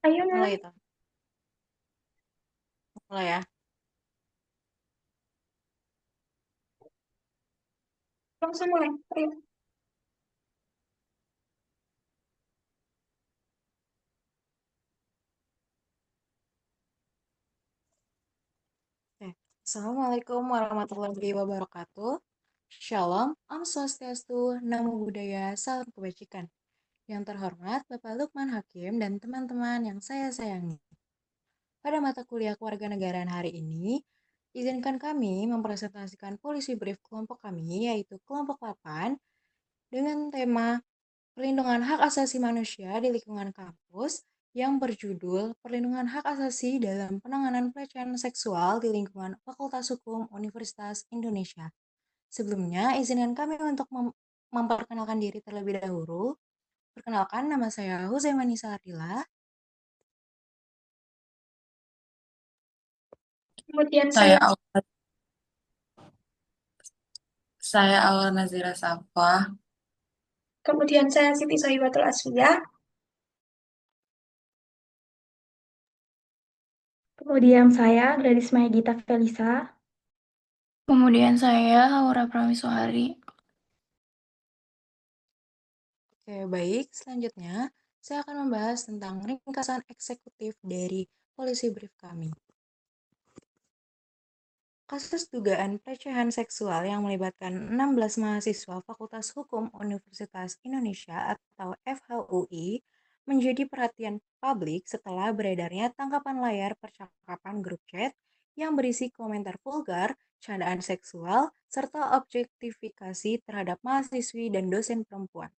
Ayo, Mulai Nak. itu. Mulai ya. Langsung mulai. Ayo. Oke. Assalamualaikum warahmatullahi wabarakatuh. Shalom, Om Swastiastu, Namo Buddhaya, Salam Kebajikan. Yang terhormat Bapak Lukman Hakim dan teman-teman yang saya sayangi. Pada mata kuliah kewarganegaraan hari ini, izinkan kami mempresentasikan polisi brief kelompok kami, yaitu kelompok 8, dengan tema Perlindungan Hak Asasi Manusia di Lingkungan Kampus yang berjudul Perlindungan Hak Asasi dalam Penanganan Pelecehan Seksual di Lingkungan Fakultas Hukum Universitas Indonesia. Sebelumnya, izinkan kami untuk memperkenalkan diri terlebih dahulu. Perkenalkan, nama saya Huzaimani Ardila. Kemudian Saya saya, Aula, saya Aula Nazira Safah. kemudian saya Siti Sohibatul Asfia. Kemudian saya Gladys Mahegita Felisa. Kemudian saya Aura Prameswari. Oke, baik. Selanjutnya, saya akan membahas tentang ringkasan eksekutif dari polisi brief kami. Kasus dugaan pelecehan seksual yang melibatkan 16 mahasiswa Fakultas Hukum Universitas Indonesia atau FHUI menjadi perhatian publik setelah beredarnya tangkapan layar percakapan grup chat yang berisi komentar vulgar, candaan seksual, serta objektifikasi terhadap mahasiswi dan dosen perempuan.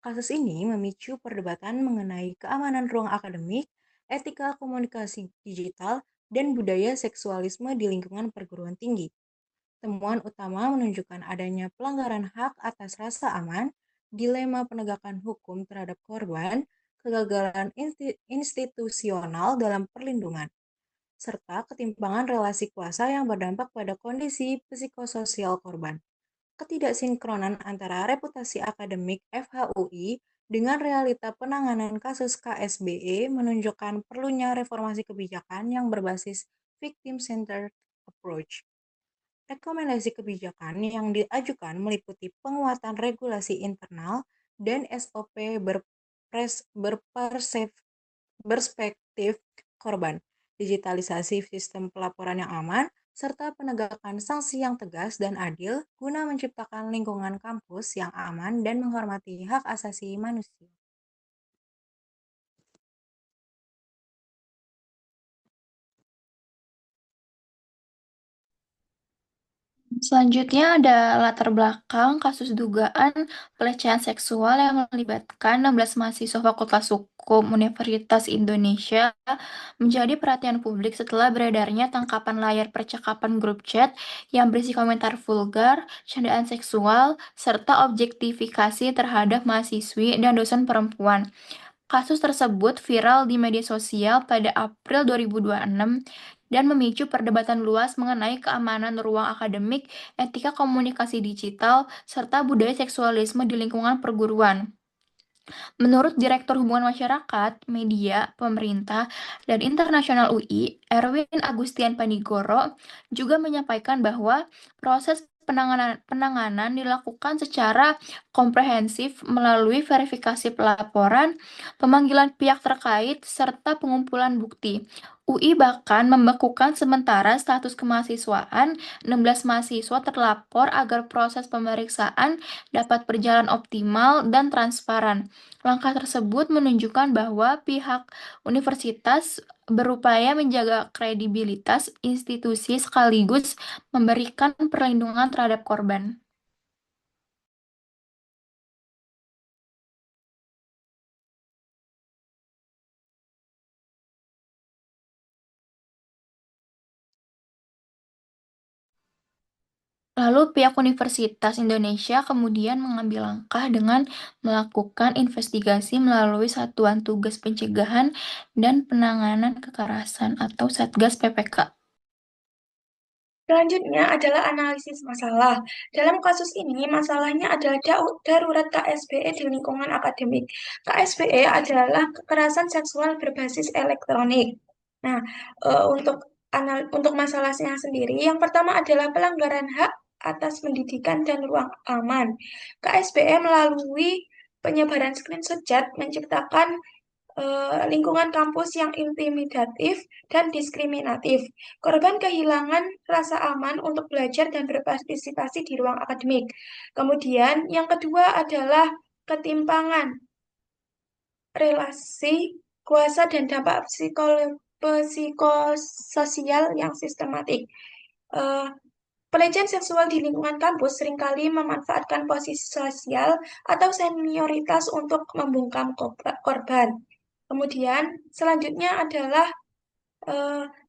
Kasus ini memicu perdebatan mengenai keamanan ruang akademik, etika komunikasi digital, dan budaya seksualisme di lingkungan perguruan tinggi. Temuan utama menunjukkan adanya pelanggaran hak atas rasa aman, dilema penegakan hukum terhadap korban, kegagalan institusional dalam perlindungan, serta ketimpangan relasi kuasa yang berdampak pada kondisi psikososial korban. Ketidaksinkronan antara reputasi akademik FHUI dengan realita penanganan kasus KSBE menunjukkan perlunya reformasi kebijakan yang berbasis victim-centered approach. Rekomendasi kebijakan yang diajukan meliputi penguatan regulasi internal dan SOP berperspektif korban, digitalisasi sistem pelaporan yang aman, serta penegakan sanksi yang tegas dan adil guna menciptakan lingkungan kampus yang aman dan menghormati hak asasi manusia. Selanjutnya ada latar belakang kasus dugaan pelecehan seksual yang melibatkan 16 mahasiswa Fakultas Hukum Universitas Indonesia menjadi perhatian publik setelah beredarnya tangkapan layar percakapan grup chat yang berisi komentar vulgar, candaan seksual, serta objektifikasi terhadap mahasiswi dan dosen perempuan. Kasus tersebut viral di media sosial pada April 2026 dan memicu perdebatan luas mengenai keamanan ruang akademik, etika komunikasi digital, serta budaya seksualisme di lingkungan perguruan. Menurut Direktur Hubungan Masyarakat, Media, Pemerintah, dan Internasional UI, Erwin Agustian Panigoro, juga menyampaikan bahwa proses penanganan dilakukan secara komprehensif melalui verifikasi pelaporan, pemanggilan pihak terkait, serta pengumpulan bukti. UI bahkan membekukan sementara status kemahasiswaan 16 mahasiswa terlapor agar proses pemeriksaan dapat berjalan optimal dan transparan. Langkah tersebut menunjukkan bahwa pihak universitas berupaya menjaga kredibilitas institusi sekaligus memberikan perlindungan terhadap korban. Lalu pihak Universitas Indonesia kemudian mengambil langkah dengan melakukan investigasi melalui Satuan Tugas Pencegahan dan Penanganan Kekerasan atau Satgas PPK. Selanjutnya adalah analisis masalah. Dalam kasus ini, masalahnya adalah darurat KSBE di lingkungan akademik. KSBE adalah kekerasan seksual berbasis elektronik. Nah, untuk masalahnya sendiri, yang pertama adalah pelanggaran hak atas pendidikan dan ruang aman. KSBE melalui penyebaran screenshot chat menciptakan lingkungan kampus yang intimidatif dan diskriminatif. Korban kehilangan rasa aman untuk belajar dan berpartisipasi di ruang akademik. Kemudian, yang kedua adalah ketimpangan relasi kuasa dan dampak psikososial yang sistematik. Eh, Pelecehan seksual di lingkungan kampus seringkali memanfaatkan posisi sosial atau senioritas untuk membungkam korban. Kemudian, selanjutnya adalah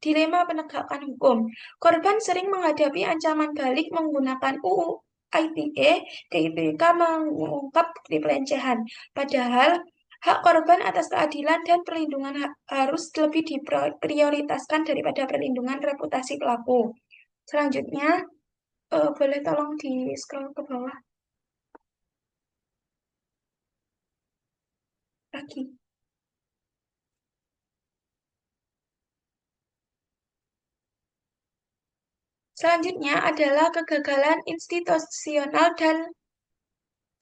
dilema penegakan hukum. Korban sering menghadapi ancaman balik menggunakan UU ITE ketika mengungkap bukti pelecehan. Padahal, hak korban atas keadilan dan perlindungan harus lebih diprioritaskan daripada perlindungan reputasi pelaku. Selanjutnya, boleh tolong di-scroll ke bawah lagi. Selanjutnya adalah kegagalan institusional dan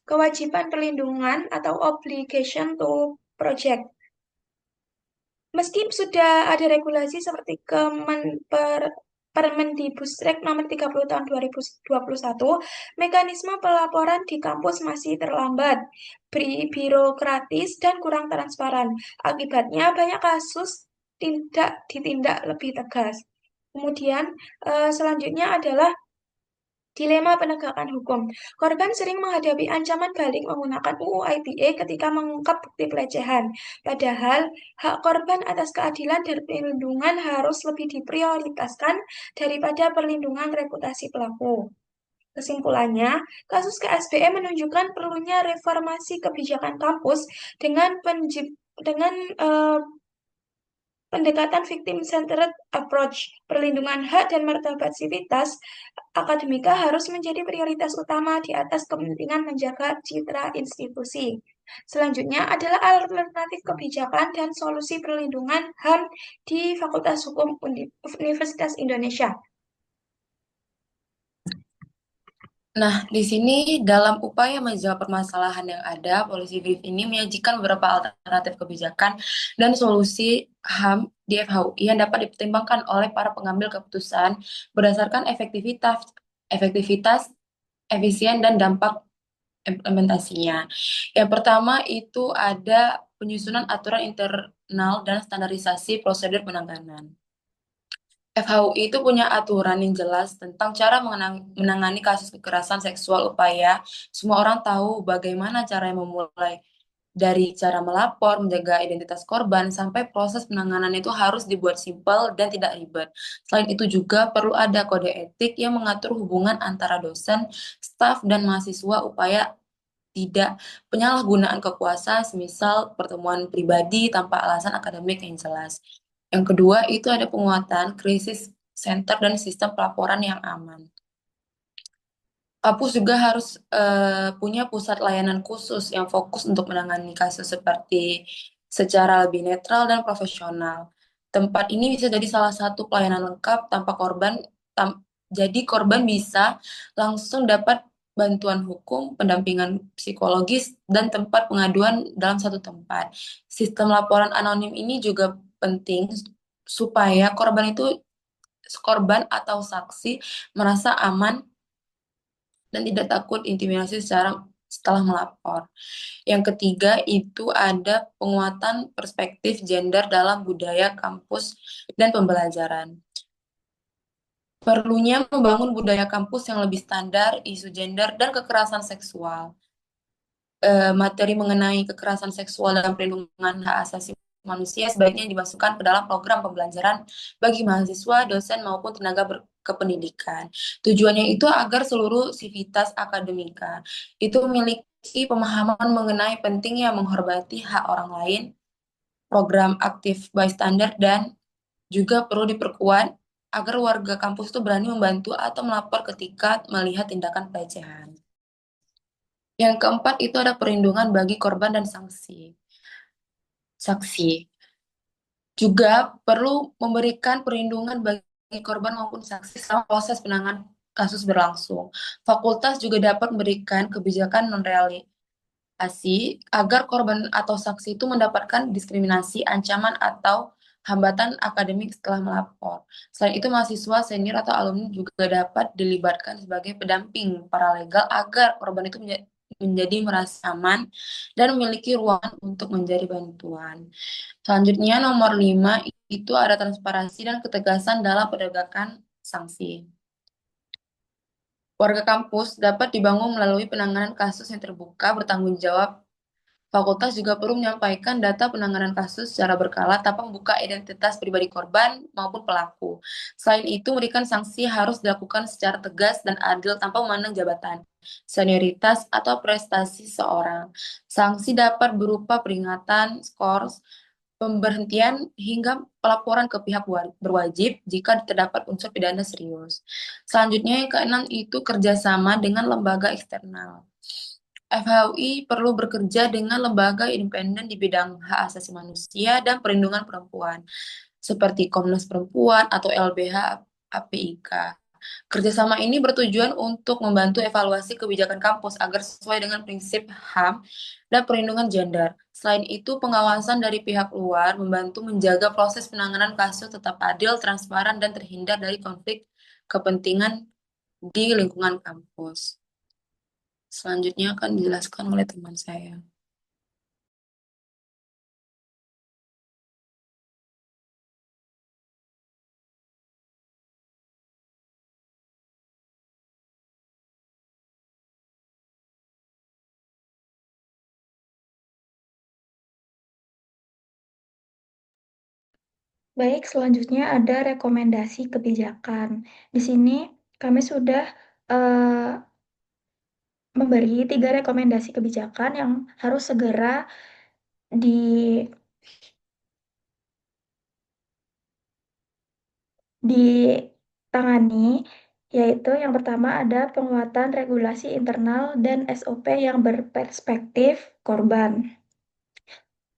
kewajiban perlindungan atau obligation to project. Meski sudah ada regulasi seperti Permendikbudristek nomor 30 tahun 2021, mekanisme pelaporan di kampus masih terlambat, birokratis, dan kurang transparan. Akibatnya banyak kasus tidak ditindak lebih tegas. Kemudian selanjutnya adalah dilema penegakan hukum. Korban sering menghadapi ancaman balik menggunakan UU ITE ketika mengungkap bukti pelecehan. Padahal, hak korban atas keadilan dan perlindungan harus lebih diprioritaskan daripada perlindungan reputasi pelaku. Kesimpulannya, kasus KSBE menunjukkan perlunya reformasi kebijakan kampus dengan pendekatan victim-centered approach, perlindungan hak dan martabat sivitas akademika harus menjadi prioritas utama di atas kepentingan menjaga citra institusi. Selanjutnya adalah alternatif kebijakan dan solusi perlindungan HAM di Fakultas Hukum Universitas Indonesia. Nah, di sini dalam upaya menjawab permasalahan yang ada, Policy Brief ini menyajikan beberapa alternatif kebijakan dan solusi HAM di FHUI yang dapat dipertimbangkan oleh para pengambil keputusan berdasarkan efektivitas, efisien, dan dampak implementasinya. Yang pertama itu ada penyusunan aturan internal dan standarisasi prosedur penanganan. FHUI itu punya aturan yang jelas tentang cara menangani kasus kekerasan seksual upaya. Semua orang tahu bagaimana cara memulai dari cara melapor, menjaga identitas korban, sampai proses penanganan itu harus dibuat simpel dan tidak ribet. Selain itu juga perlu ada kode etik yang mengatur hubungan antara dosen, staf, dan mahasiswa upaya tidak penyalahgunaan kekuasaan, semisal pertemuan pribadi tanpa alasan akademik yang jelas. Yang kedua itu ada penguatan krisis center dan sistem pelaporan yang aman. Kampus juga harus punya pusat layanan khusus yang fokus untuk menangani kasus seperti secara lebih netral dan profesional. Tempat ini bisa jadi salah satu pelayanan lengkap tanpa korban, jadi korban bisa langsung dapat bantuan hukum, pendampingan psikologis, dan tempat pengaduan dalam satu tempat. Sistem laporan anonim ini juga penting supaya korban atau saksi merasa aman dan tidak takut intimidasi setelah melapor. Yang ketiga itu ada penguatan perspektif gender dalam budaya kampus dan pembelajaran. Perlunya membangun budaya kampus yang lebih standar, isu gender dan kekerasan seksual. Materi mengenai kekerasan seksual dan perlindungan hak asasi manusia sebaiknya dimasukkan ke dalam program pembelajaran bagi mahasiswa, dosen, maupun tenaga kependidikan. Tujuannya itu agar seluruh sivitas akademika itu memiliki pemahaman mengenai pentingnya menghormati hak orang lain, program aktif bystander, dan juga perlu diperkuat agar warga kampus itu berani membantu atau melapor ketika melihat tindakan pelecehan. Yang keempat itu ada perlindungan bagi korban dan saksi. Juga perlu memberikan perlindungan bagi korban maupun saksi selama proses penanganan kasus berlangsung. Fakultas juga dapat memberikan kebijakan non-realisasi agar korban atau saksi itu mendapatkan diskriminasi, ancaman, atau hambatan akademik setelah melapor. Selain itu, mahasiswa, senior, atau alumni juga dapat dilibatkan sebagai pendamping paralegal agar korban itu menjadi merasa aman dan memiliki ruang untuk mencari bantuan. Selanjutnya, nomor 5 itu ada transparansi dan ketegasan dalam penegakan sanksi. Warga kampus dapat dibangun melalui penanganan kasus yang terbuka, bertanggung jawab. Fakultas juga perlu menyampaikan data penanganan kasus secara berkala tanpa membuka identitas pribadi korban maupun pelaku. Selain itu, memberikan sanksi harus dilakukan secara tegas dan adil tanpa memandang jabatan, senioritas, atau prestasi seorang. Sanksi dapat berupa peringatan, skors, pemberhentian, hingga pelaporan ke pihak berwajib jika terdapat unsur pidana serius. Selanjutnya, yang keenam itu kerjasama dengan lembaga eksternal. FHUI perlu bekerja dengan lembaga independen di bidang hak asasi manusia dan perlindungan perempuan, seperti Komnas Perempuan atau LBH APIK. Kerjasama ini bertujuan untuk membantu evaluasi kebijakan kampus agar sesuai dengan prinsip HAM dan perlindungan gender. Selain itu, pengawasan dari pihak luar membantu menjaga proses penanganan kasus tetap adil, transparan, dan terhindar dari konflik kepentingan di lingkungan kampus. Selanjutnya akan dijelaskan oleh teman saya. Baik, selanjutnya ada rekomendasi kebijakan. Di sini kami sudah memberi 3 rekomendasi kebijakan yang harus segera ditangani, yaitu yang pertama ada penguatan regulasi internal dan SOP yang berperspektif korban.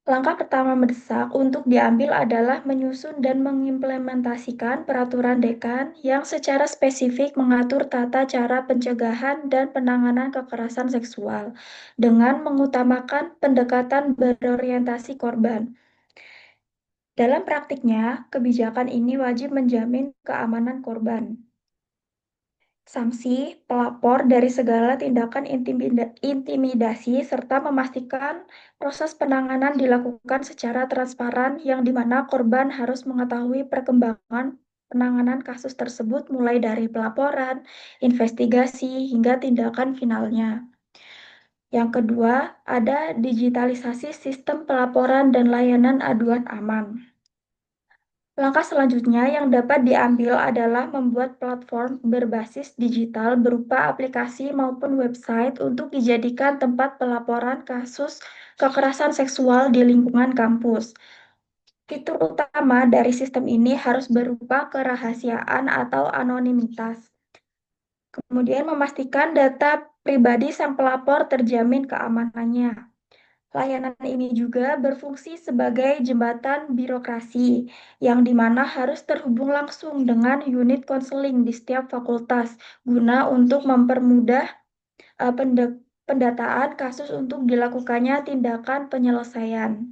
Langkah pertama mendesak untuk diambil adalah menyusun dan mengimplementasikan peraturan dekan yang secara spesifik mengatur tata cara pencegahan dan penanganan kekerasan seksual dengan mengutamakan pendekatan berorientasi korban. Dalam praktiknya, kebijakan ini wajib menjamin keamanan korban. Sanksi pelapor dari segala tindakan intimidasi serta memastikan proses penanganan dilakukan secara transparan yang di mana korban harus mengetahui perkembangan penanganan kasus tersebut mulai dari pelaporan, investigasi, hingga tindakan finalnya. Yang kedua, ada digitalisasi sistem pelaporan dan layanan aduan aman. Langkah selanjutnya yang dapat diambil adalah membuat platform berbasis digital berupa aplikasi maupun website untuk dijadikan tempat pelaporan kasus kekerasan seksual di lingkungan kampus. Fitur utama dari sistem ini harus berupa kerahasiaan atau anonimitas. Kemudian memastikan data pribadi sang pelapor terjamin keamanannya. Layanan ini juga berfungsi sebagai jembatan birokrasi, yang dimana harus terhubung langsung dengan unit konseling di setiap fakultas, guna untuk mempermudah pendataan kasus untuk dilakukannya tindakan penyelesaian.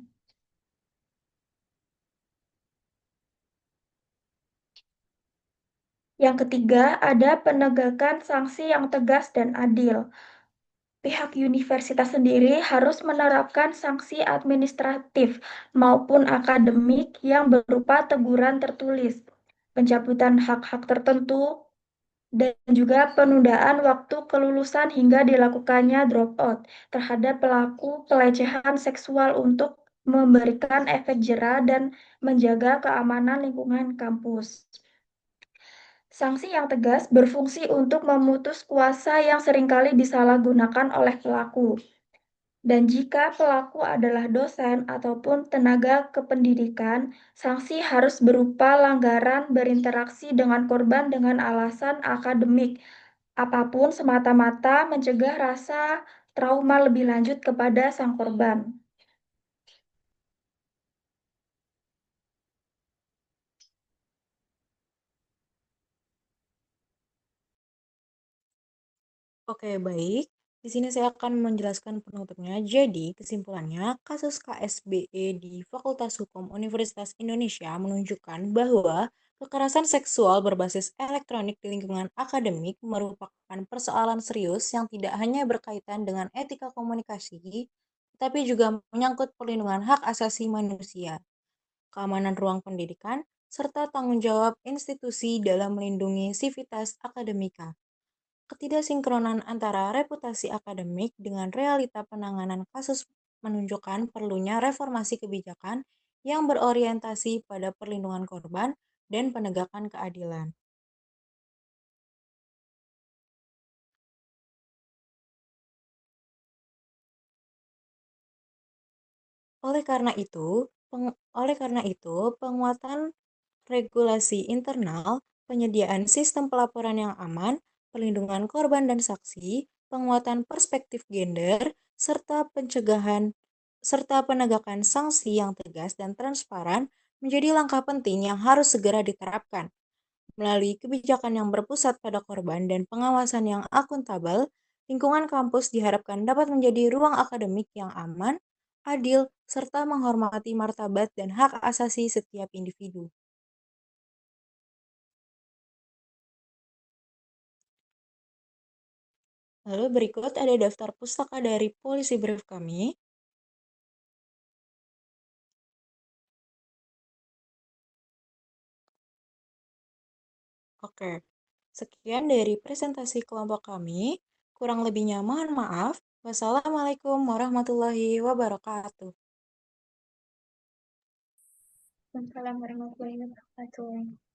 Yang ketiga, ada penegakan sanksi yang tegas dan adil. Pihak universitas sendiri harus menerapkan sanksi administratif maupun akademik yang berupa teguran tertulis, pencabutan hak-hak tertentu, dan juga penundaan waktu kelulusan hingga dilakukannya dropout terhadap pelaku pelecehan seksual untuk memberikan efek jera dan menjaga keamanan lingkungan kampus. Sanksi yang tegas berfungsi untuk memutus kuasa yang seringkali disalahgunakan oleh pelaku. Dan jika pelaku adalah dosen ataupun tenaga kependidikan, sanksi harus berupa langgaran berinteraksi dengan korban dengan alasan akademik, apapun semata-mata mencegah rasa trauma lebih lanjut kepada sang korban. Oke, baik. Di sini saya akan menjelaskan penutupnya. Jadi, kesimpulannya, kasus KSBE di Fakultas Hukum Universitas Indonesia menunjukkan bahwa kekerasan seksual berbasis elektronik di lingkungan akademik merupakan persoalan serius yang tidak hanya berkaitan dengan etika komunikasi, tetapi juga menyangkut perlindungan hak asasi manusia, keamanan ruang pendidikan, serta tanggung jawab institusi dalam melindungi sivitas akademika. Ketidaksinkronan antara reputasi akademik dengan realita penanganan kasus menunjukkan perlunya reformasi kebijakan yang berorientasi pada perlindungan korban dan penegakan keadilan. Oleh karena itu, penguatan regulasi internal, penyediaan sistem pelaporan yang aman, perlindungan korban dan saksi, penguatan perspektif gender, serta penegakan sanksi yang tegas dan transparan menjadi langkah penting yang harus segera diterapkan. Melalui kebijakan yang berpusat pada korban dan pengawasan yang akuntabel, lingkungan kampus diharapkan dapat menjadi ruang akademik yang aman, adil, serta menghormati martabat dan hak asasi setiap individu. Lalu berikut ada daftar pustaka dari Polisi Brief kami. Oke, sekian dari presentasi kelompok kami. Kurang lebihnya mohon maaf. Wassalamualaikum warahmatullahi wabarakatuh. Assalamualaikum warahmatullahi wabarakatuh.